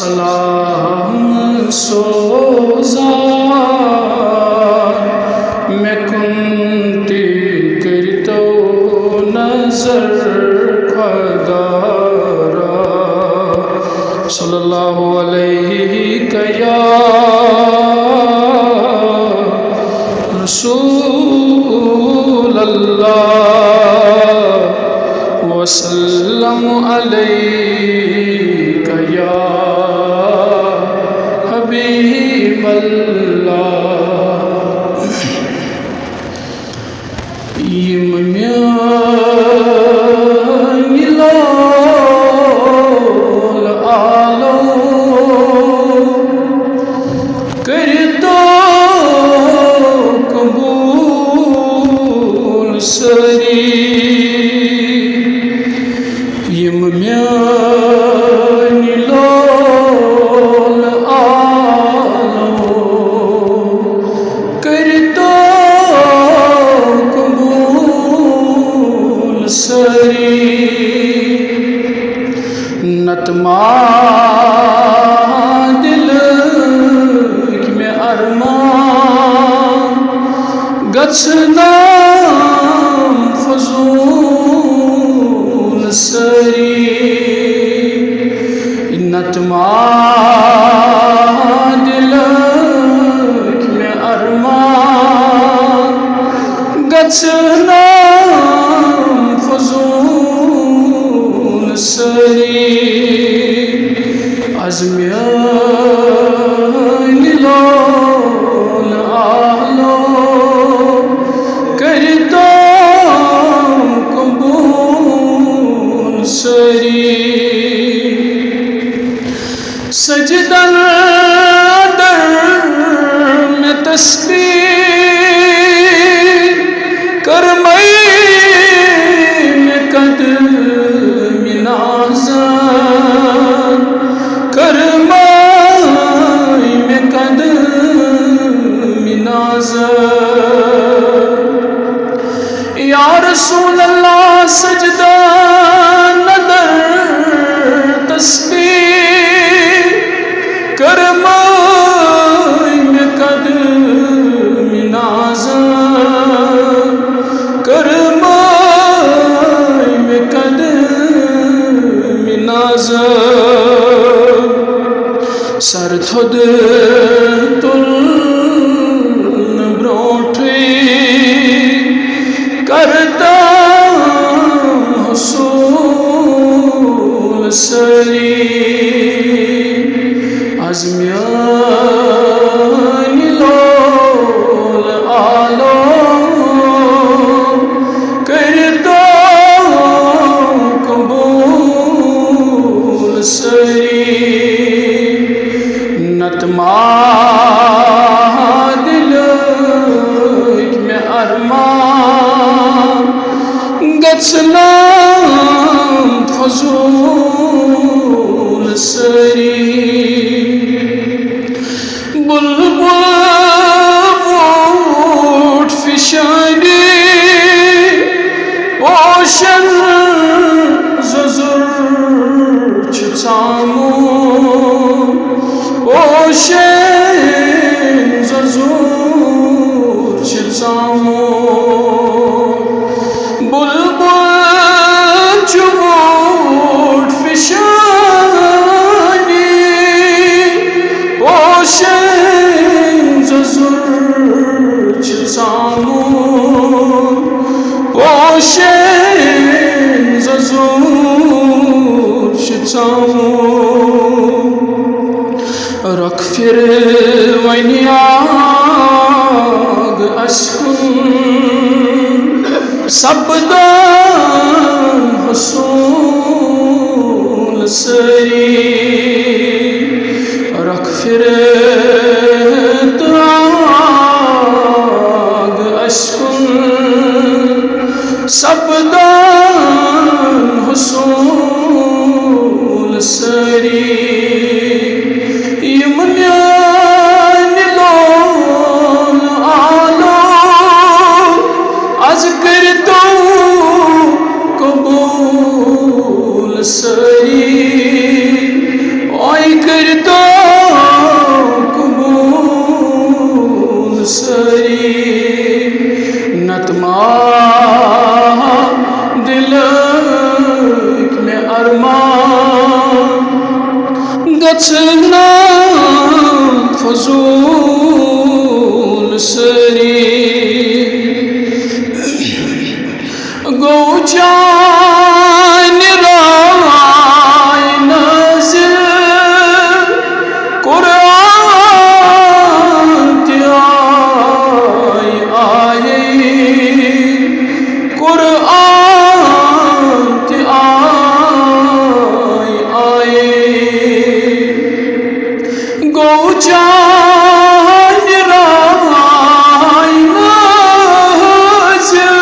सलाम सोज़ार मैं कुंती करतो नजर खदारा सल्लल्लाहु अलैहि या रसूल अल्लाह वसल्लम अलैका या हबीब अल्लाह। यम म्यानि लाल आलो करतो कबूल सरी यम म्यानि लाल आलो करतो कबूल सरी नतमा दिल में अरमान गच्छनाम फजूल सरी नतमा दिल में अरमान गच्छनाम फजूल सरी अज़म्यानि लाल आलो करतो कबूल सरी सजदन दर में तस्बीह करमई में कदम नाज़न करमई में कदम नाज़न या रसूल अल्लाह सजदा नदर तस्बीह करमई में कदम नाज़न करमई में कदम नाज़न सर थोद तुल ब्रोठे करता हसूल सरी अज़म्यानि लाल आलो करतो कबूल सरी नतमा दिल में अरमान गच्छनाम फजूल सरी बुलबुल फिशानी ओशन ज़ुर छामू ओशन ज़ुर छामू बुलबुल चुबूट फिशानी ओशन ज़ुर छामू ओशन ज़ुर छामू रख फिर वनियाग अशकुन सबदान हसूल सरी रख फिर ताग अशकुन सबदान हसूल सरी यम म्यानि लाल आलो आज करतो कबूल सरी ओय करतो गछना फजूल सरी गो जान राय नज़िल कुरान ते आए कुरान ते आए गो जान राय नज़िल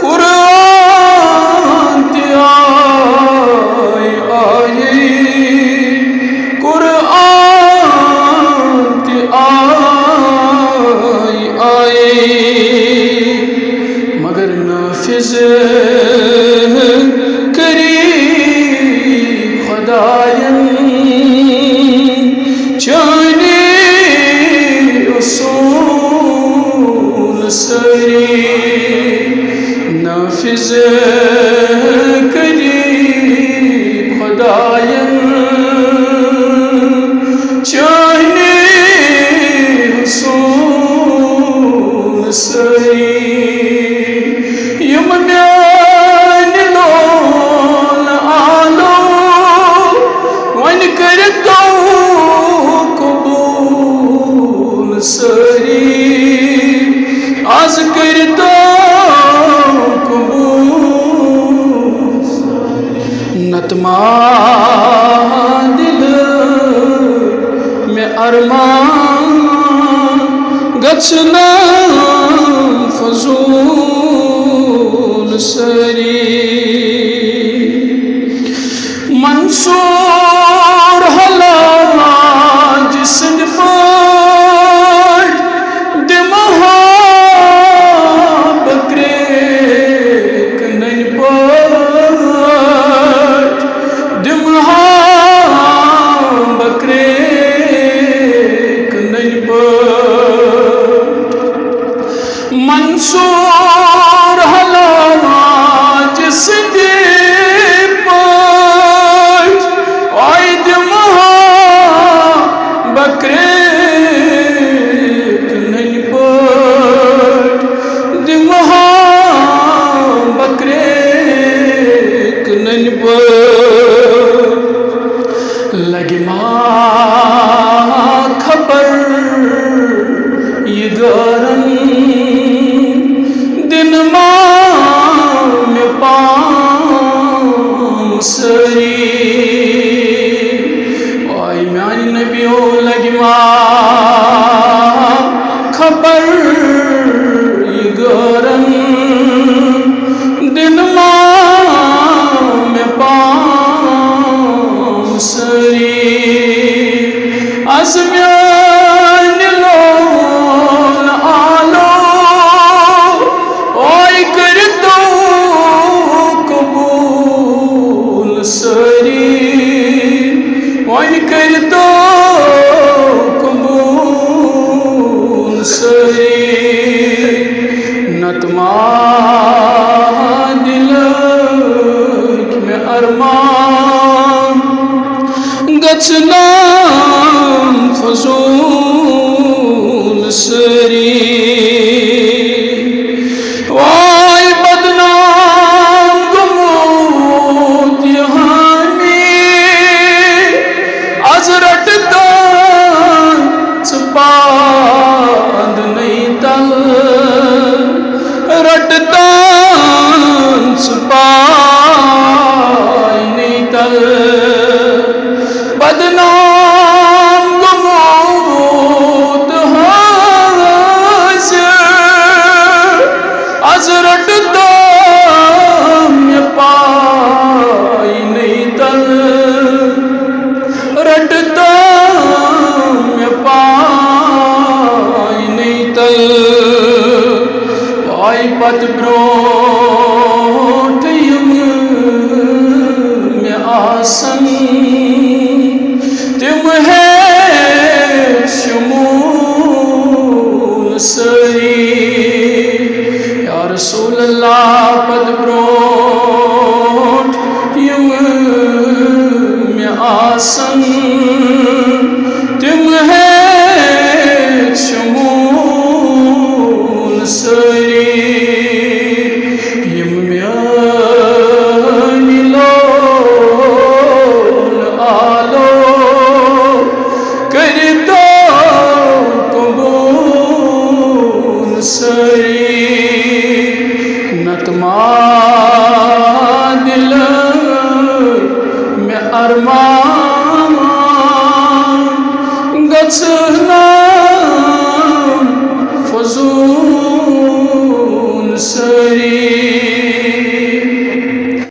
कुरान ते आए कुरान ते आए मगर नाफिज करी खुदायन चाने उसूल सरी नाफिज करी खुदायन चाने उसूल सरी सरी आज कर दो कबूल नतमा दिल में अरमान गछना फजूल सरी मंसूर हला जिसद मंसूर हला जिसदे पास आयद महा बकरे नहीं पट दिमहा बकरे नहीं पट लगी माँ खबर ये गरन दिन में पांसरी ओय म्यानी नबियो लगमा खबर ये गरन दिन में पांसरी असम्यान लोन आलो सरी वही कर दो कबूल सरी नतमा दिल में अरमान गछना फजूल सरी बांध नहीं तल रटता नहीं तल बदनाम गमोद आज रटता पाई नहीं तल रटता आई पत ब्रोट में आसन तुम है शमूल सरी या रसूल अल्लाह पत ब्रोट में आसन तिम है शमूल सरी यम म्यानी लोल आलो करता कबूल सरी नतमा दिल में अरमान गछना फजूल सरी